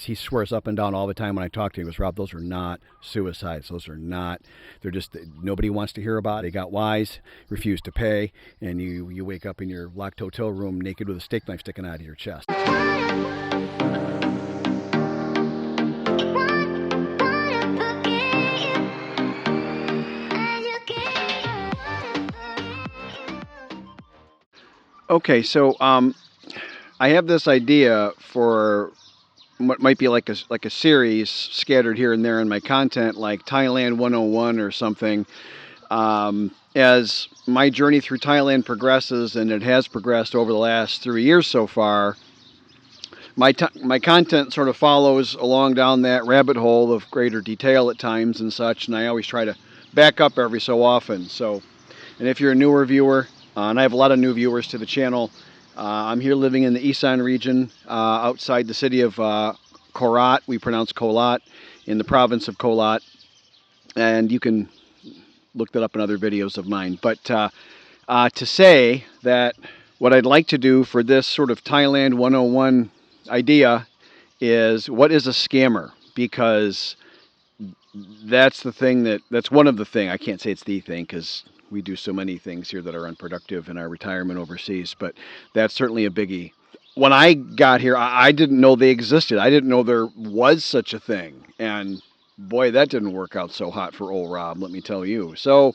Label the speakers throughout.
Speaker 1: He swears up and down all the time when I talk to him. He goes, Rob, those are not suicides. Those are not. They're just nobody wants to hear about it. They got wise, refuse to pay, and you wake up in your locked hotel room naked with a steak knife sticking out of your chest. Okay, so I have this idea for what might be like a series scattered here and there in my content, like Thailand 101 or something. As my journey through Thailand progresses, and it has progressed over the last 3 years so far, my content sort of follows along down that rabbit hole of greater detail at times and such, and I always try to back up every so often. So, and if you're a newer viewer, and I have a lot of new viewers to the channel, I'm here living in the Isan region, outside the city of Korat. We pronounce Kolat, in the province of Kolat, and you can look that up in other videos of mine. But to say that what I'd like to do for this sort of Thailand 101 idea is, what is a scammer? Because that's the thing that's one of the thing. I can't say it's the thing because we do so many things here that are unproductive in our retirement overseas, but that's certainly a biggie. When I got here, I didn't know they existed. I didn't know there was such a thing. And boy, that didn't work out so hot for old Rob, let me tell you. So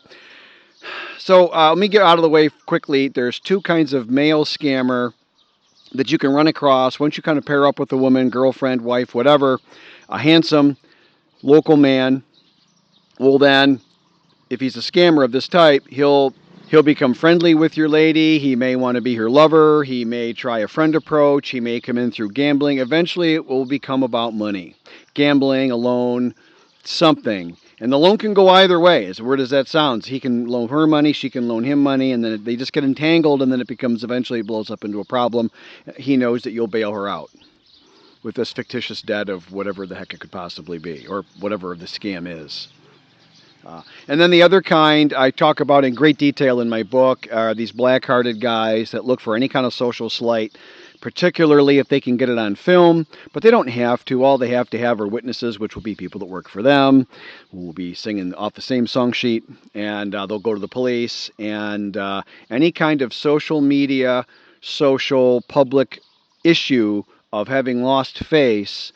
Speaker 1: let me get out of the way quickly. There's two kinds of male scammer that you can run across once you kind of pair up with a woman, girlfriend, wife, whatever. A handsome local man will then, if he's a scammer of this type, he'll become friendly with your lady. He may want to be her lover. He may try a friend approach. He may come in through gambling. Eventually, it will become about money. Gambling, a loan, something. And the loan can go either way. As weird as that sounds, he can loan her money, she can loan him money, and then they just get entangled, and then it becomes, eventually it blows up into a problem. He knows that you'll bail her out with this fictitious debt of whatever the heck it could possibly be, or whatever the scam is. And then the other kind I talk about in great detail in my book are these black-hearted guys that look for any kind of social slight, particularly if they can get it on film, but they don't have to. All they have to have are witnesses, which will be people that work for them, who will be singing off the same song sheet, and they'll go to the police, and any kind of social media, social, public issue of having lost face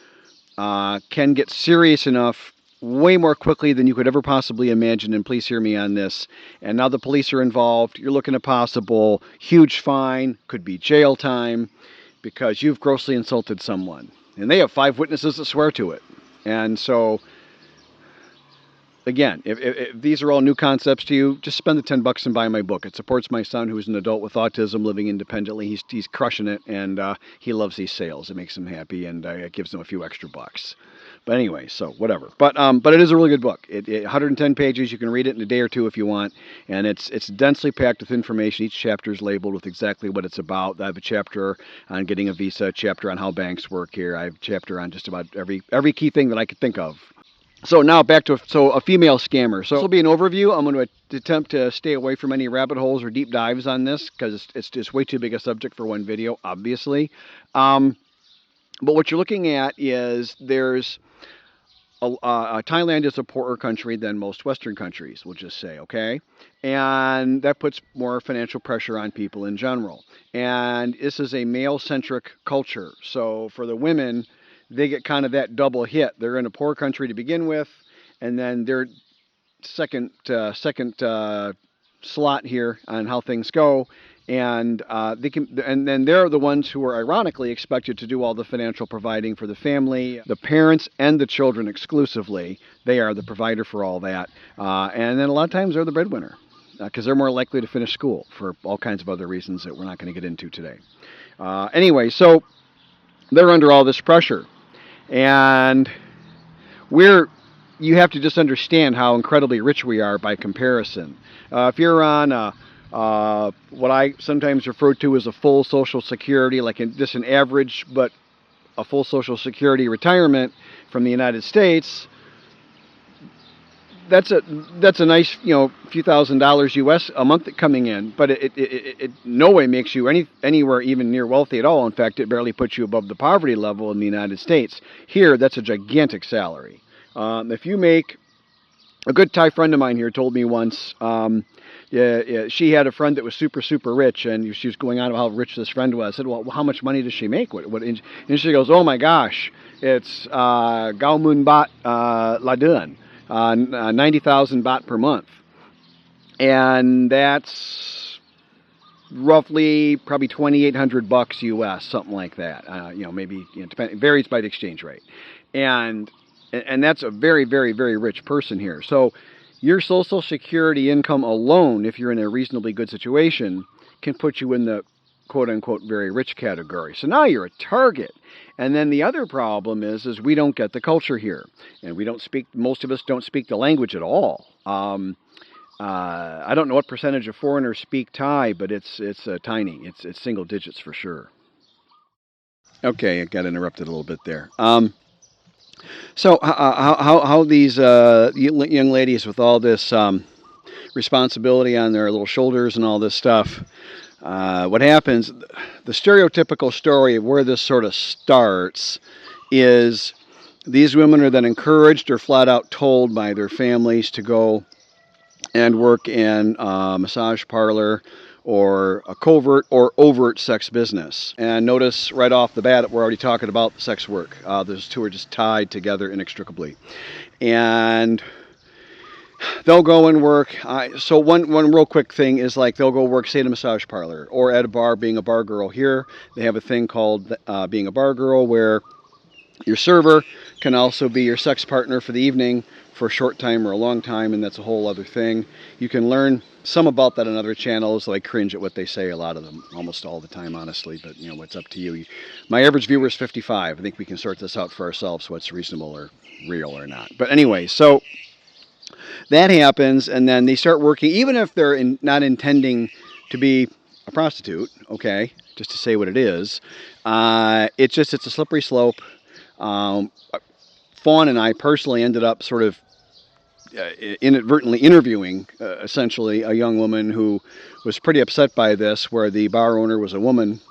Speaker 1: can get serious enough way more quickly than you could ever possibly imagine, and please hear me on this. And now the police are involved. You're looking at possible huge fine, could be jail time, because you've grossly insulted someone. And they have 5 witnesses that swear to it. And so, again, if these are all new concepts to you, just spend the $10 and buy my book. It supports my son, who's an adult with autism living independently. He's crushing it, and he loves these sales. It makes him happy, and it gives him a few extra bucks. But anyway, so whatever. But it is a really good book. 110 pages. You can read it in a day or two if you want, and it's densely packed with information. Each chapter is labeled with exactly what it's about. I have a chapter on getting a visa, a chapter on how banks work here. I have a chapter on just about every key thing that I could think of. So now back to a female scammer. So this will be an overview. I'm going to attempt to stay away from any rabbit holes or deep dives on this because it's just way too big a subject for one video, obviously. But what you're looking at is Thailand is a poorer country than most Western countries, we'll just say, okay? And that puts more financial pressure on people in general. And this is a male-centric culture. So for the women, they get kind of that double hit. They're in a poor country to begin with, and then their second slot here on how things go. And then they're the ones who are ironically expected to do all the financial providing for the family, the parents and the children exclusively. They are the provider for all that. And then a lot of times they're the breadwinner because they're more likely to finish school for all kinds of other reasons that we're not going to get into today. Anyway, so they're under all this pressure. And you have to just understand how incredibly rich we are by comparison. If you're on what I sometimes refer to as a full Social Security, like just an average, but a full Social Security retirement from the United States, that's a that's a nice, few $1,000s US a month coming in, but it no way makes you anywhere even near wealthy at all. In fact, it barely puts you above the poverty level in the United States. Here, that's a gigantic salary. If you make a good Thai friend of mine here told me once, yeah, she had a friend that was super, super rich, and she was going on about how rich this friend was. I said, well, how much money does she make? And she goes, oh my gosh, it's Gao Mun Bat La Dun, 90,000 baht per month. And that's roughly probably 2,800 bucks US, something like that. Maybe, it varies by the exchange rate. And that's a very, very, very rich person here. So your Social Security income alone, if you're in a reasonably good situation, can put you in the quote-unquote very rich category. So now you're a target. And then the other problem is we don't get the culture here. And most of us don't speak the language at all. I don't know what percentage of foreigners speak Thai, but it's tiny. It's single digits for sure. Okay, I got interrupted a little bit there. So how these young ladies with all this responsibility on their little shoulders and all this stuff, what happens, the stereotypical story of where this sort of starts is these women are then encouraged or flat out told by their families to go and work in a massage parlor or a covert or overt sex business. And notice right off the bat, we're already talking about sex work. Those two are just tied together inextricably. And they'll go and work. So one real quick thing is like they'll go work, say, at a massage parlor or at a bar, being a bar girl. Here, they have a thing called being a bar girl, where your server can also be your sex partner for the evening for a short time or a long time, and that's a whole other thing. You can learn some about that on other channels. I cringe at what they say, a lot of them, almost all the time, honestly, but it's up to you. My average viewer is 55. I think we can sort this out for ourselves, what's reasonable or real or not. But anyway, so that happens, and then they start working, even if they're not intending to be a prostitute, okay, just to say what it is. It's a slippery slope. Fawn and I personally ended up sort of inadvertently interviewing essentially a young woman who was pretty upset by this, where the bar owner was a woman,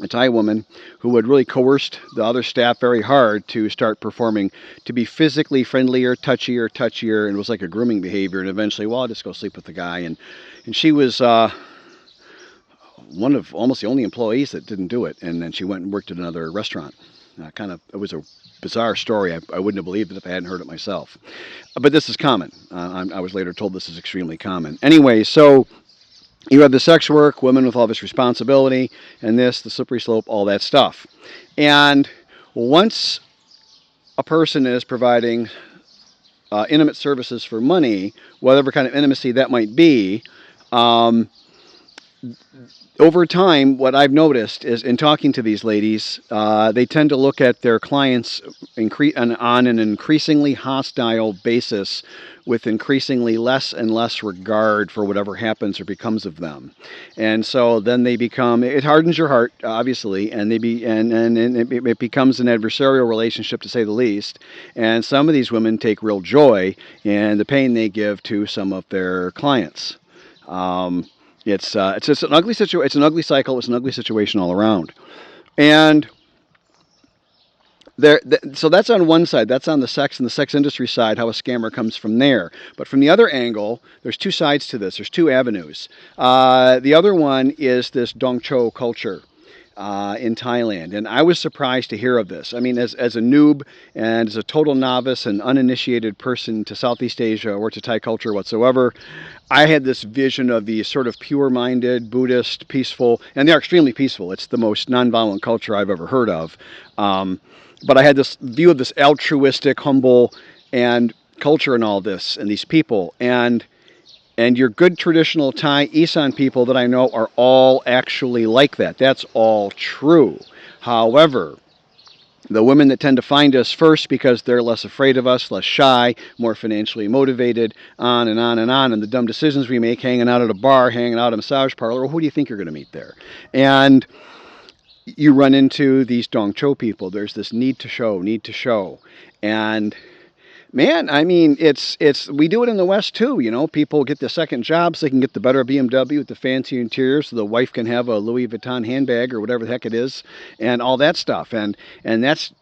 Speaker 1: a Thai woman, who had really coerced the other staff very hard to start performing, to be physically friendlier, touchier, and it was like a grooming behavior. And eventually, well, I'll just go sleep with the guy. And she was one of almost the only employees that didn't do it. And then she went and worked at another restaurant. It was a bizarre story. I wouldn't have believed it if I hadn't heard it myself. But this is common. I was later told this is extremely common. Anyway, so you have the sex work, women with all this responsibility, and the slippery slope, all that stuff. And once a person is providing intimate services for money, whatever kind of intimacy that might be, over time, what I've noticed is in talking to these ladies, they tend to look at their clients on an increasingly hostile basis, with increasingly less and less regard for whatever happens or becomes of them. And so then it hardens your heart, obviously, and it becomes an adversarial relationship, to say the least. And some of these women take real joy in the pain they give to some of their clients. It's just an ugly situation. It's an ugly cycle. It's an ugly situation all around. And so that's on one side. That's on the sex and the sex industry side, how a scammer comes from there. But from the other angle, there's two sides to this. There's two avenues. The other one is this Dongcho culture in Thailand. And I was surprised to hear of this. I mean, as a noob and as a total novice and uninitiated person to Southeast Asia or to Thai culture whatsoever, I had this vision of the sort of pure-minded, Buddhist, peaceful, and they are extremely peaceful. It's the most nonviolent culture I've ever heard of. But I had this view of this altruistic, humble, and culture and all this, and these people. And your good traditional Thai Isan people that I know are all actually like that. That's all true. However, the women that tend to find us first because they're less afraid of us, less shy, more financially motivated, on and on and on, and the dumb decisions we make hanging out at a bar, hanging out at a massage parlor, well, who do you think you're going to meet there? And you run into these Dongcho people. There's this need to show. And Man, I mean, it's we do it in the West too. You know, people get the second jobs, they can get the better BMW with the fancy interior, so the wife can have a Louis Vuitton handbag or whatever the heck it is, and all that stuff. And that's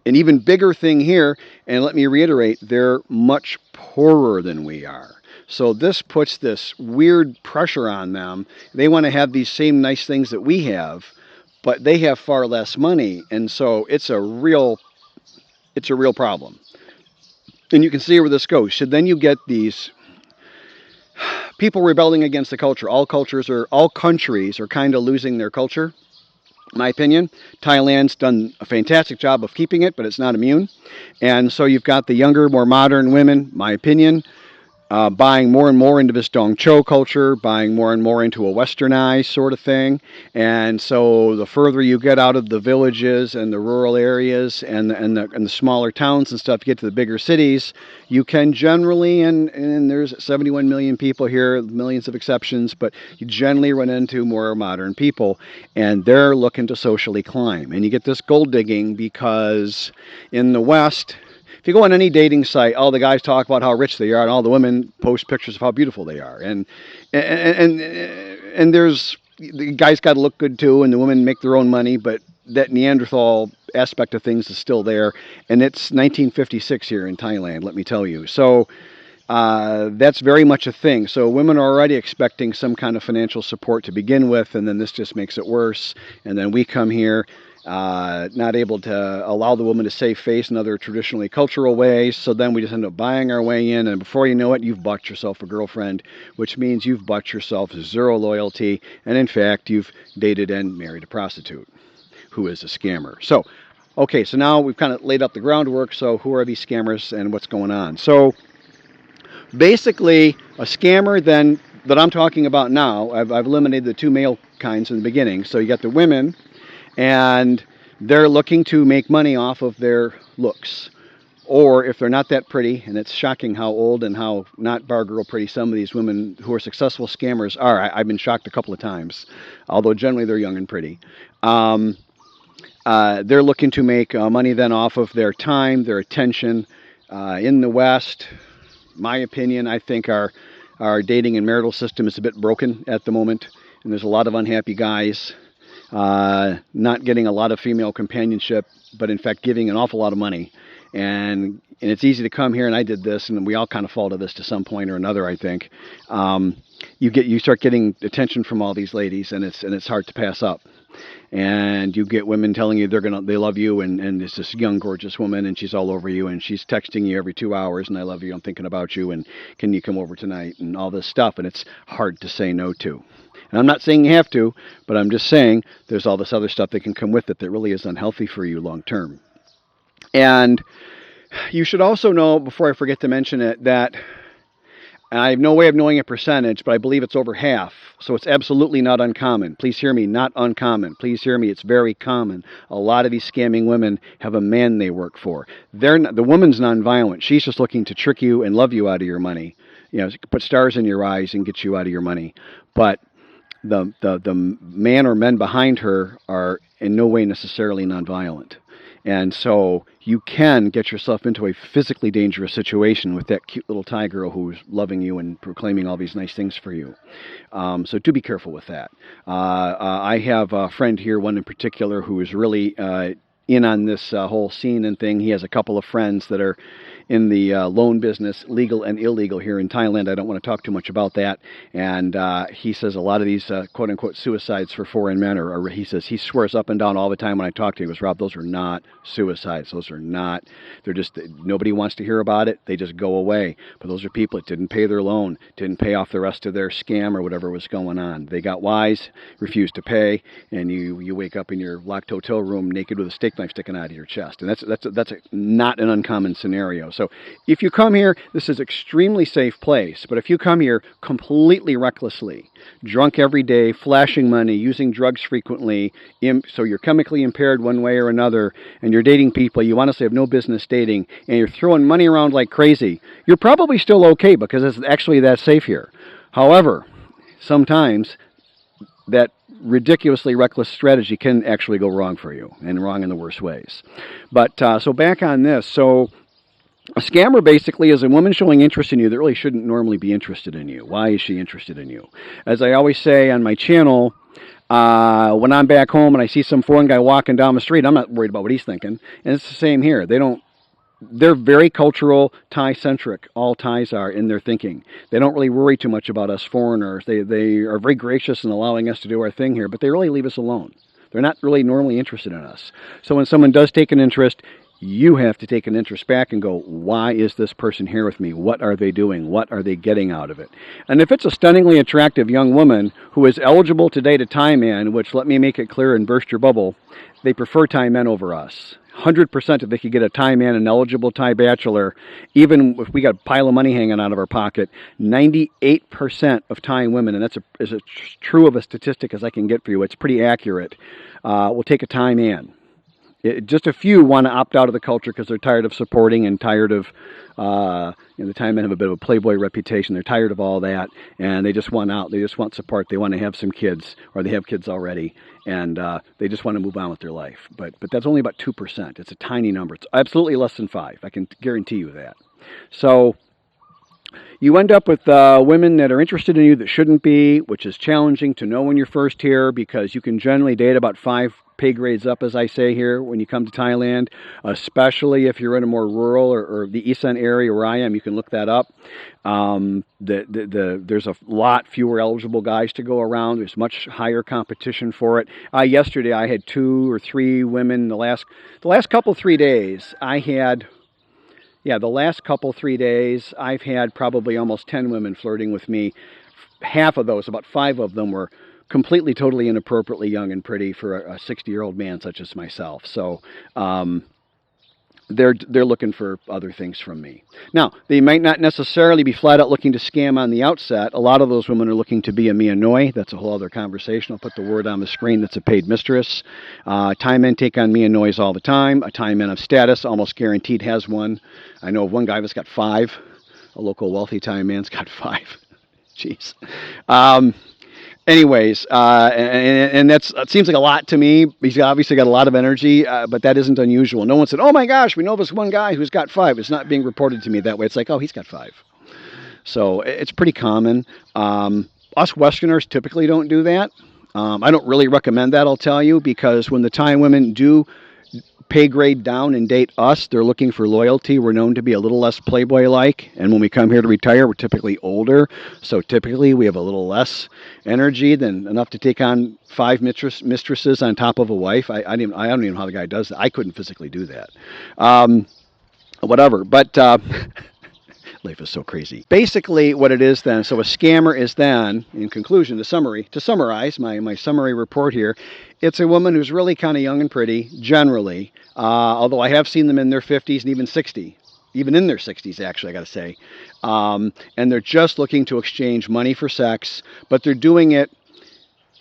Speaker 1: an even bigger thing here. And let me reiterate, they're much poorer than we are. So this puts this weird pressure on them. They want to have these same nice things that we have, but they have far less money, and so it's a real problem. And you can see where this goes. So then you get these people rebelling against the culture. All countries are kind of losing their culture. In my opinion, Thailand's done a fantastic job of keeping it, but it's not immune. And so you've got the younger, more modern women, my opinion, buying more and more into this Dong Cho culture, buying more and more into a westernized sort of thing. And so the further you get out of the villages and the rural areas and the smaller towns and stuff, you get to the bigger cities, you can generally, and there's 71 million people here, millions of exceptions, but you generally run into more modern people, and they're looking to socially climb. And you get this gold digging because in the West, if you go on any dating site, all the guys talk about how rich they are, and all the women post pictures of how beautiful they are. And there's the guys got to look good too, and the women make their own money, but that Neanderthal aspect of things is still there, and it's 1956 here in Thailand. Let me tell you. So that's very much a thing. So women are already expecting some kind of financial support to begin with, and then this just makes it worse. And then we come here, not able to allow the woman to save face in other traditionally cultural ways. So then we just end up buying our way in, and before you know it, you've bought yourself a girlfriend, which means you've bought yourself zero loyalty, and in fact, you've dated and married a prostitute who is a scammer. So, okay, so now we've kind of laid out the groundwork. So who are these scammers and what's going on? So basically, a scammer then that I'm talking about now, I've eliminated the two male kinds in the beginning. So you got the women, and they're looking to make money off of their looks. Or if they're not that pretty, and it's shocking how old and how not bar girl pretty some of these women who are successful scammers are. I've been shocked a couple of times, although generally they're young and pretty. They're looking to make money then off of their time, their attention. In the West, my opinion, I think our dating and marital system is a bit broken at the moment, and there's a lot of unhappy guys not getting a lot of female companionship, but in fact giving an awful lot of money. And it's easy to come here, and I did this, and we all kind of fall to this to some point or another, I think. You start getting attention from all these ladies, and it's hard to pass up. And you get women telling you they love you, and it's this young, gorgeous woman, and she's all over you, and she's texting you every 2 hours, and I love you, I'm thinking about you, and can you come over tonight, and all this stuff, and it's hard to say no to. And I'm not saying you have to, but I'm just saying there's all this other stuff that can come with it that really is unhealthy for you long term. And you should also know, before I forget to mention it, that I have no way of knowing a percentage, but I believe it's over half. So it's absolutely not uncommon. Please hear me, not uncommon. Please hear me, it's very common. A lot of these scamming women have a man they work for. The woman's nonviolent. She's just looking to trick you and love you out of your money. You know, put stars in your eyes and get you out of your money. But the man or men behind her are in no way necessarily nonviolent. And so you can get yourself into a physically dangerous situation with that cute little Thai girl who's loving you and proclaiming all these nice things for you. So do be careful with that. I have a friend here, one in particular, who is really in on this whole scene and thing. He has a couple of friends that are in the loan business, legal and illegal here in Thailand. I don't want to talk too much about that. And he says a lot of these quote-unquote suicides for foreign men he swears up and down all the time when I talk to him, he goes, Rob, those are not suicides. Those are not, they're just, nobody wants to hear about it. They just go away. But those are people that didn't pay their loan, didn't pay off the rest of their scam or whatever was going on. They got wise, refused to pay, and you wake up in your locked hotel room naked with a steak knife sticking out of your chest. And that's not an uncommon scenario. So if you come here, this is an extremely safe place. But if you come here completely recklessly, drunk every day, flashing money, using drugs frequently, so you're chemically impaired one way or another, and you're dating people you honestly have no business dating, and you're throwing money around like crazy, you're probably still okay because it's actually that safe here. However, sometimes that ridiculously reckless strategy can actually go wrong for you, and wrong in the worst ways. But so back on this. So A scammer basically is a woman showing interest in you that really shouldn't normally be interested in you. Why is she interested in you? As I always say on my channel, when I'm back home and I see some foreign guy walking down the street, I'm not worried about what he's thinking. And it's the same here. They're very cultural, Thai-centric. All Thais are in their thinking. They don't really worry too much about us foreigners. They are very gracious in allowing us to do our thing here, but they really leave us alone. They're not really normally interested in us. So when someone does take an interest, you have to take an interest back and go, why is this person here with me? What are they doing? What are they getting out of it? And if it's a stunningly attractive young woman who is eligible to date a Thai man, which, let me make it clear and burst your bubble, they prefer Thai men over us. 100% if they could get a Thai man, an eligible Thai bachelor, even if we got a pile of money hanging out of our pocket, 98% of Thai women, and that's as true of a statistic as I can get for you, it's pretty accurate, will take a Thai man. Just a few want to opt out of the culture because they're tired of supporting and tired of, the Thai men have a bit of a playboy reputation. They're tired of all that, and they just want out. They just want support. They want to have some kids, or they have kids already, and they just want to move on with their life. But that's only about 2%. It's a tiny number. It's absolutely less than 5. I can guarantee you that. So you end up with women that are interested in you that shouldn't be, which is challenging to know when you're first here because you can generally date about 5 pay grades up, as I say here, when you come to Thailand, especially if you're in a more rural or the Isan area where I am. You can look that up. There's a lot fewer eligible guys to go around. There's much higher competition for it. Yesterday I had 2 or 3 women. The last couple 3 days I had. Yeah, the last couple 3 days I've had probably almost 10 women flirting with me. Half of those, about 5 of them, were completely, totally inappropriately young and pretty for a 60-year-old man such as myself. So they're looking for other things from me. Now, they might not necessarily be flat out looking to scam on the outset. A lot of those women are looking to be a mia noi. That's a whole other conversation. I'll put the word on the screen. That's a paid mistress. Thai men take on mia nois all the time. A Thai man of status almost guaranteed has one. I know of one guy that's got 5. A local wealthy Thai man's got 5. Jeez. Anyways, and it seems like a lot to me. He's obviously got a lot of energy, but that isn't unusual. No one said, oh my gosh, we know this one guy who's got 5. It's not being reported to me that way. It's like, oh, he's got 5. So it's pretty common. Us Westerners typically don't do that. I don't really recommend that, I'll tell you, because when the Thai women do pay grade down and date us, they're looking for loyalty. We're known to be a little less playboy-like, and when we come here to retire, we're typically older, so typically we have a little less energy than enough to take on 5 mistresses on top of a wife. I don't even know how the guy does that. I couldn't physically do that. Whatever, but life is so crazy. Basically, what it is then, so a scammer is then, in conclusion, to summarize my summary report here, it's a woman who's really kind of young and pretty, generally, although I have seen them in their 50s and even 60, even in their 60s, actually, I got to say. And they're just looking to exchange money for sex, but they're doing it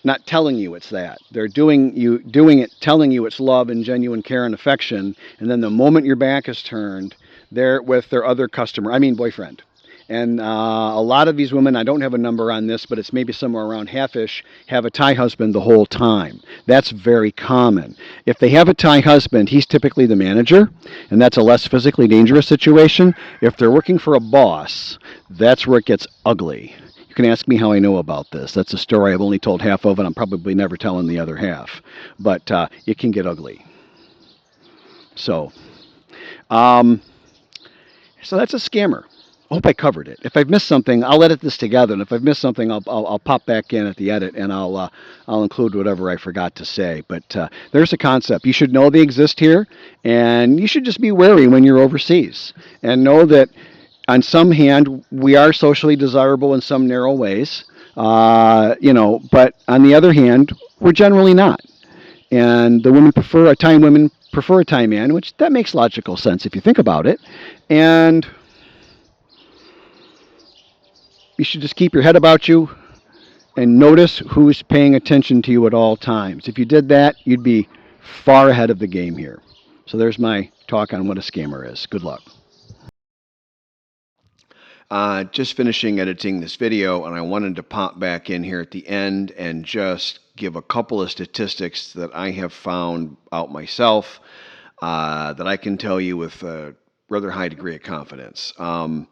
Speaker 1: not telling you it's that. They're doing it telling you it's love and genuine care and affection, and then the moment your back is turned, they're with their other boyfriend. And a lot of these women, I don't have a number on this, but it's maybe somewhere around half-ish, have a Thai husband the whole time. That's very common. If they have a Thai husband, he's typically the manager, and that's a less physically dangerous situation. If they're working for a boss, that's where it gets ugly. You can ask me how I know about this. That's a story I've only told half of, and I'm probably never telling the other half. But it can get ugly. So that's a scammer. I hope I covered it. If I've missed something, I'll edit this together, and if I've missed something, I'll pop back in at the edit, and I'll include whatever I forgot to say. But there's a concept. You should know they exist here, and you should just be wary when you're overseas, and know that on some hand, we are socially desirable in some narrow ways, but on the other hand, we're generally not. And the women prefer a Thai man, which that makes logical sense if you think about it. And you should just keep your head about you and notice who's paying attention to you at all times. If you did that, you'd be far ahead of the game here. So there's my talk on what a scammer is. Good luck. Just finishing editing this video, and I wanted to pop back in here at the end and just give a couple of statistics that I have found out myself that I can tell you with rather high degree of confidence. And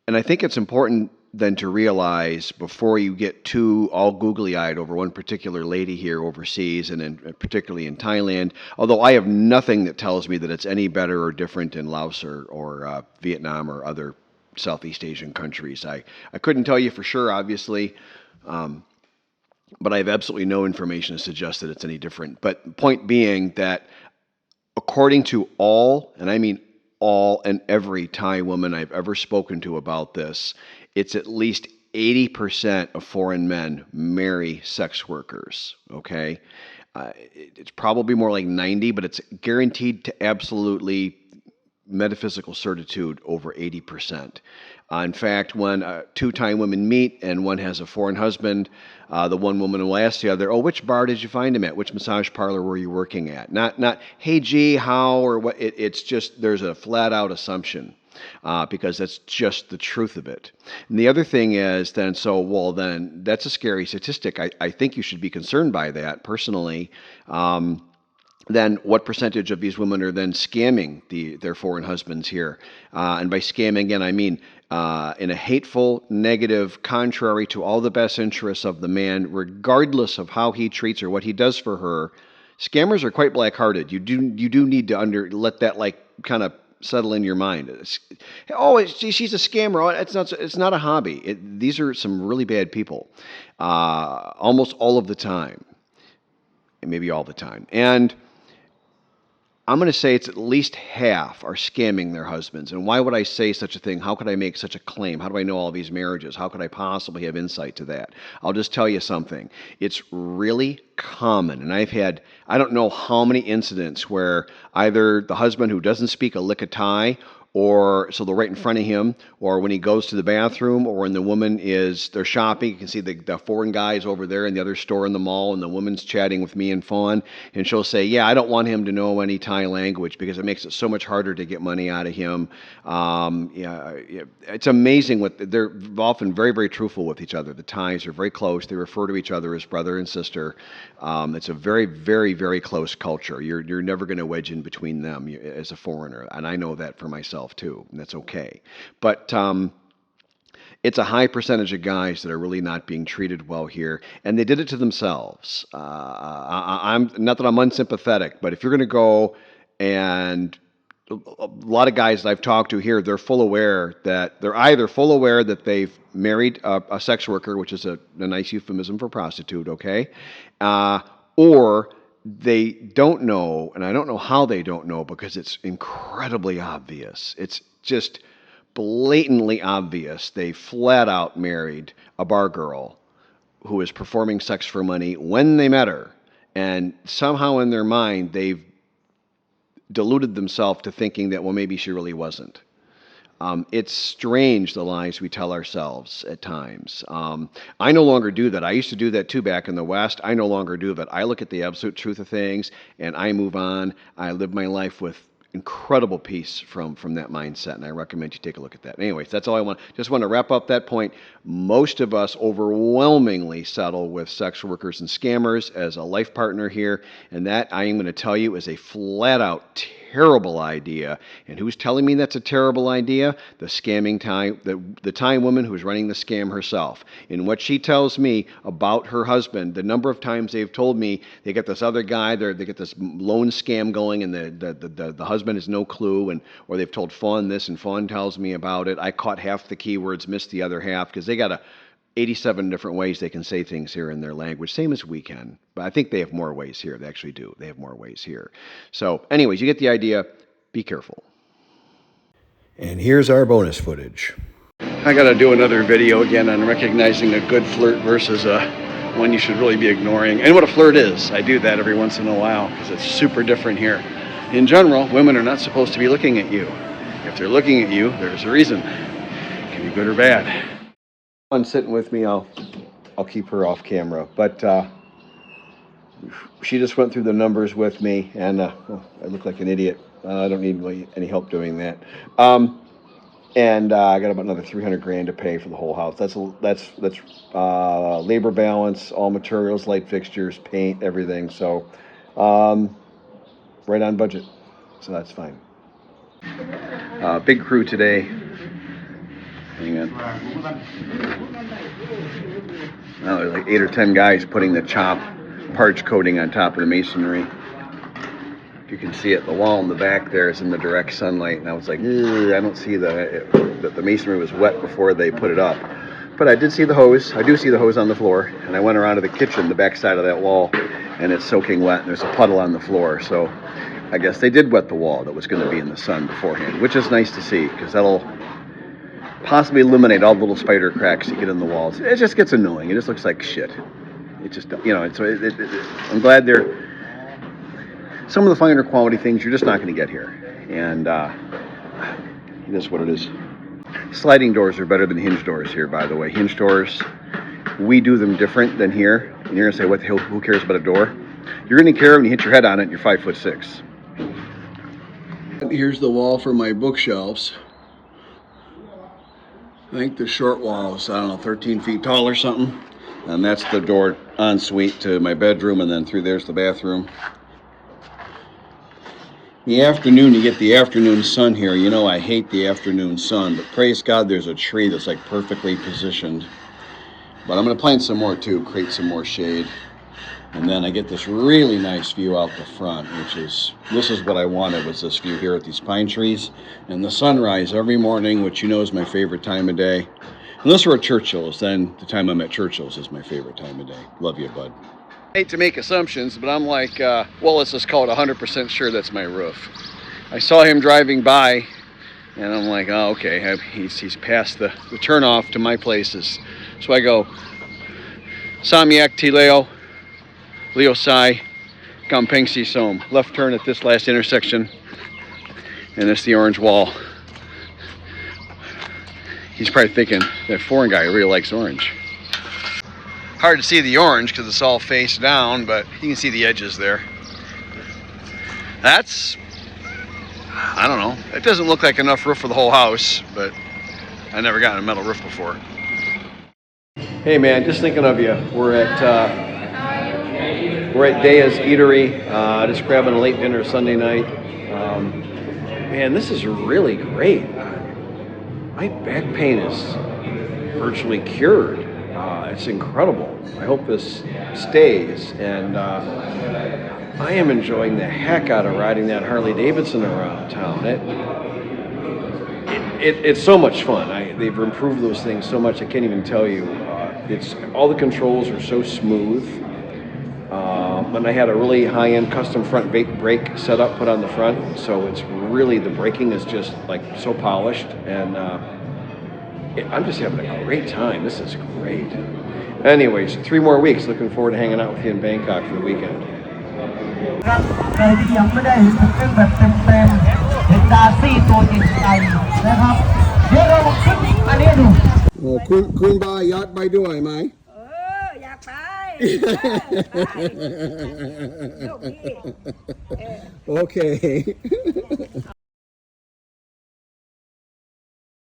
Speaker 1: I think it's important then to realize before you get too all googly-eyed over one particular lady here overseas, and particularly in Thailand, although I have nothing that tells me that it's any better or different in Laos or Vietnam or other Southeast Asian countries. I couldn't tell you for sure, obviously, but I have absolutely no information to suggest that it's any different. But point being that according to all, and I mean all and every Thai woman I've ever spoken to about this, it's at least 80% of foreign men marry sex workers, okay? It's probably more like 90, but it's guaranteed to absolutely metaphysical certitude over 80%. In fact, when two Thai women meet and one has a foreign husband, the one woman will ask the other, "Oh, which bar did you find him at? Which massage parlor were you working at?" Not, "Hey, gee, how," or what. It's just there's a flat out assumption. Because that's just the truth of it. And the other thing is then, then that's a scary statistic. I think you should be concerned by that personally. Then what percentage of these women are then scamming their foreign husbands here? And by scamming, again, I mean in a hateful, negative, contrary to all the best interests of the man, regardless of how he treats her, what he does for her. Scammers are quite black-hearted. You do need to let that kind of settle in your mind. She's a scammer. Oh, it's not a hobby. These are some really bad people, almost all of the time, maybe all the time, and I'm going to say it's at least half are scamming their husbands. And why would I say such a thing? How could I make such a claim? How do I know all these marriages? How could I possibly have insight to that? I'll just tell you something. It's really common. And I've had, I don't know how many incidents where either the husband who doesn't speak a lick of Thai, or so they're right in front of him, or when he goes to the bathroom, or when the woman they're shopping, you can see the foreign guy is over there in the other store in the mall, and the woman's chatting with me and Fawn, and she'll say, "Yeah, I don't want him to know any Thai language because it makes it so much harder to get money out of him." It's amazing they're often very, very truthful with each other. The Thais are very close. They refer to each other as brother and sister. It's a very, very, very close culture. You're never going to wedge in between them as a foreigner, and I know that for myself too, and that's okay. But it's a high percentage of guys that are really not being treated well here, and they did it to themselves. I'm not that I'm unsympathetic, but if you're going to go, and a lot of guys that I've talked to here, they're either full aware that they've married a sex worker, which is a nice euphemism for prostitute, okay, or they don't know, and I don't know how they don't know because it's incredibly obvious. It's just blatantly obvious. They flat out married a bar girl who was performing sex for money when they met her. And somehow in their mind, they've deluded themselves to thinking that, well, maybe she really wasn't. It's strange, the lies we tell ourselves at times. I no longer do that. I used to do that too back in the West. I no longer do that. I look at the absolute truth of things and I move on. I live my life with incredible peace from that mindset, and I recommend you take a look at that. Anyways, that's all I want. Just want to wrap up that point. Most of us overwhelmingly settle with sex workers and scammers as a life partner here, and that, I am going to tell you, is a flat-out terrible idea. And who's telling me that's a terrible idea? The scamming Thai, the Thai woman who's running the scam herself. And what she tells me about her husband, the number of times they've told me they get this other guy, they get this loan scam going, and the husband has no clue, or they've told Fawn this, and Fawn tells me about it. I caught half the keywords, missed the other half, because they got 87 different ways they can say things here in their language, same as we can. But I think they have more ways here. They actually do. They have more ways here. So anyways, you get the idea. Be careful. And here's our bonus footage. I got to do another video again on recognizing a good flirt versus one you should really be ignoring. And what a flirt is. I do that every once in a while because it's super different here. In general, women are not supposed to be looking at you. If they're looking at you, there's a reason. It can be good or bad. On sitting with me, I'll keep her off camera, but she just went through the numbers with me, and I look like an idiot. I don't need any help doing that. And I got about another $300,000 to pay for the whole house. That's labor balance, all materials, light fixtures, paint, everything. So right on budget. So that's fine. Big crew today. Hang on. Oh, there's like 8 or 10 guys putting the parch coating on top of the masonry. You can see it, the wall in the back there is in the direct sunlight, and I was like, I don't see that the masonry was wet before they put it up. But I did see the hose. I do see the hose on the floor, and I went around to the kitchen, the back side of that wall, and it's soaking wet, and there's a puddle on the floor. So I guess they did wet the wall that was going to be in the sun beforehand, which is nice to see, because that'll possibly eliminate all the little spider cracks that get in the walls. It just gets annoying. It just looks like shit. It just, I'm glad they're... Some of the finer quality things you're just not going to get here. And it is what it is. Sliding doors are better than hinge doors here, by the way. Hinge doors, we do them different than here. And you're going to say, what the hell, who cares about a door? You're going to care when you hit your head on it and you're 5'6". Here's the wall for my bookshelves. I think the short wall is, I don't know, 13 feet tall or something. And that's the door ensuite to my bedroom, and then through there's the bathroom. The afternoon, you get the afternoon sun here. You know I hate the afternoon sun, but praise God there's a tree that's like perfectly positioned. But I'm going to plant some more too, create some more shade. And then I get this really nice view out the front, this is what I wanted, was this view here at these pine trees. And the sunrise every morning, which you know is my favorite time of day. Unless we're at Churchill's, then the time I'm at Churchill's is my favorite time of day. Love you, bud. I hate to make assumptions, but I'm like, well, let's just call it 100% sure that's my roof. I saw him driving by, and I'm like, oh, okay, he's past the turnoff to my places. So I go, Samyak Tileo, Leo Sai, Gampeng Si Som. Left turn at this last intersection, and it's the orange wall. He's probably thinking that foreign guy really likes orange. Hard to see the orange because it's all face down, but you can see the edges there. That's, I don't know, it doesn't look like enough roof for the whole house, but I never gotten a metal roof before. Hey man, just thinking of you. We're at Daya's Eatery, just grabbing a late dinner Sunday night. Man, this is really great. My back pain is virtually cured. It's incredible. I hope this stays, and I am enjoying the heck out of riding that Harley Davidson around town. It's so much fun. They've improved those things so much I can't even tell you. It's all the controls are so smooth, and I had a really high-end custom front brake setup put on the front, so it's really, the braking is just like so polished, and I'm just having a great time. This is great. Anyways, 3 more weeks. Looking forward to hanging out with you in Bangkok for the weekend. Kun ba yacht byด้วยไหมอยากไปOkay.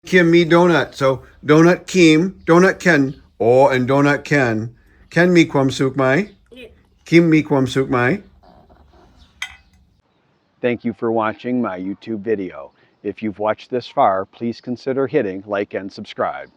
Speaker 1: Kim me donut. So donut Kim, donut Ken, and donut Ken. Ken me kwam suk mai. Kim me kwam suk mai. Thank you for watching my YouTube video. If you've watched this far, please consider hitting like and subscribe.